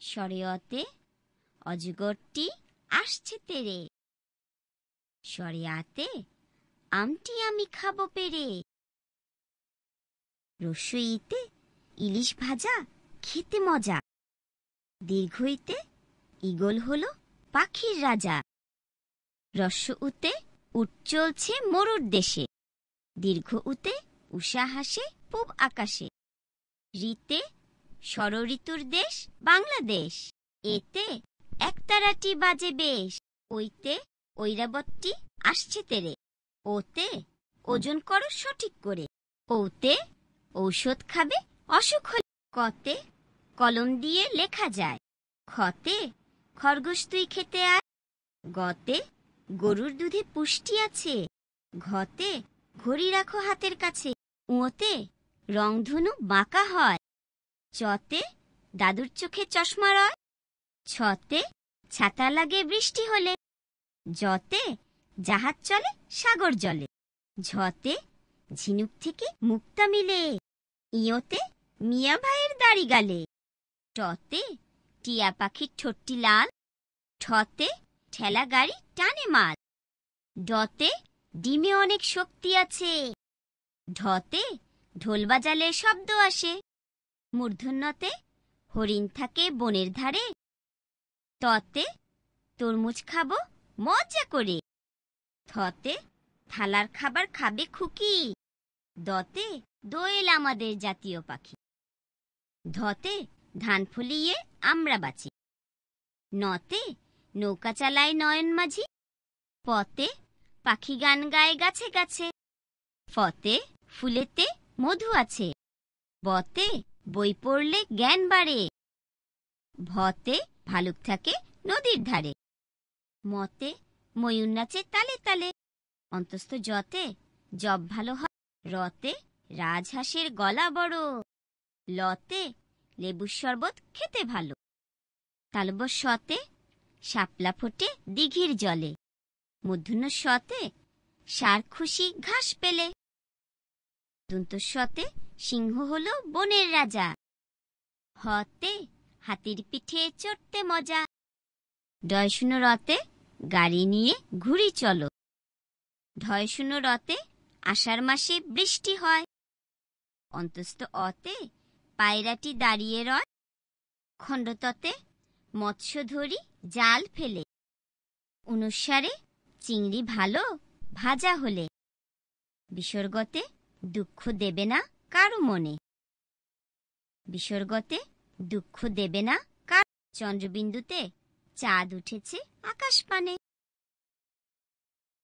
স্বরে অজগরটি আসছে তেরে। স্বরে আমটি আমি খাবো পেরে। রস্বই ইলিশ ভাজা খেতে মজা। দীর্ঘ ঈগল হলো পাখির রাজা। রস্য উট চলছে মরুর দেশে। দীর্ঘ উষা হাসে পূব আকাশে। ঋতে ষড়ঋতুর দেশ বাংলাদেশ। এতে একতারাটি বাজে বেশ। ওইতে ঐরাবতটি আসছে তেরে। ওতে ওজন করো সঠিক করে। ওতে ঔষধ খাবে অসুখ হলে। কতে কলম দিয়ে লেখা যায়। খতে খরগোশ তুই খেতে আয়। গতে গরুর দুধে পুষ্টি আছে। ঘতে ঘড়ি রাখো হাতের কাছে। উঁতে রংধনু বাঁকা হয়। চতে দাদুর চোখে চশমা রয়। ছতে ছাতা লাগে বৃষ্টি হলে। জতে জাহাজ চলে সাগর জলে। ঝতে ঝিনুক থেকে মুক্তা মিলে। ইয়োতে মিয়া ভাইয়ের দাড়ি গালে। টতে টিয়া পাখির ঠোঁটটি লাল। ঠতে ঠেলা গাড়ি টানে মাল। ডতে ডিমে অনেক শক্তি আছে। ঢতে ঢোল বাজালে শব্দ আসে। মূর্ধন্যতে হরিণ থাকে বনের ধারে। ততে তরমুজ খাবো মজা করে। থতে থালার খাবার খাবে খুকি। দতে দোয়েল আমাদের জাতীয় পাখি। ধতে ধান ফলিয়ে আমরা বাঁচি। নতে নৌকা চালায় নয়ন মাঝি। পতে পাখি গান গায় গাছে গাছে। ফতে ফুলেতে মধু আছে। বতে বই পড়লে জ্ঞান বাড়ে। ভতে ভালুক থাকে নদীর ধারে। মতে ময়ূর নাচে তালে তালে। অন্তস্থ জতে জব ভালো হয়। রতে রাজহাঁসের গলা বড়। লতে লেবুর শরবত খেতে ভালো। তালব্য শতে শাপলা ফোটে দিঘির জলে। মূর্ধন্য শতে ষাঁড় খুশি ঘাস পেলে। দন্তস্বতে সিংহ হলো বনের রাজা। হতে হাতির পিঠে চড়তে মজা। ডয়শূন্য রতে গাড়ি নিয়ে ঘুরি চলো। ঢয়শূন্য রতে আষাঢ় মাসে বৃষ্টি হয়। অন্তস্থ অতে পায়রাটি দাঁড়িয়ে রয়। খণ্ডততে মৎস্য ধরি জাল ফেলে। অনুসারে চিংড়ি ভালো ভাজা হলে। বিসর্গতে দুঃখ দেবে না কারো মনে। বিসর্গতে দুঃখ দেবে না কারো। চন্দ্রবিন্দুতে চাঁদ উঠেছে আকাশ পানে।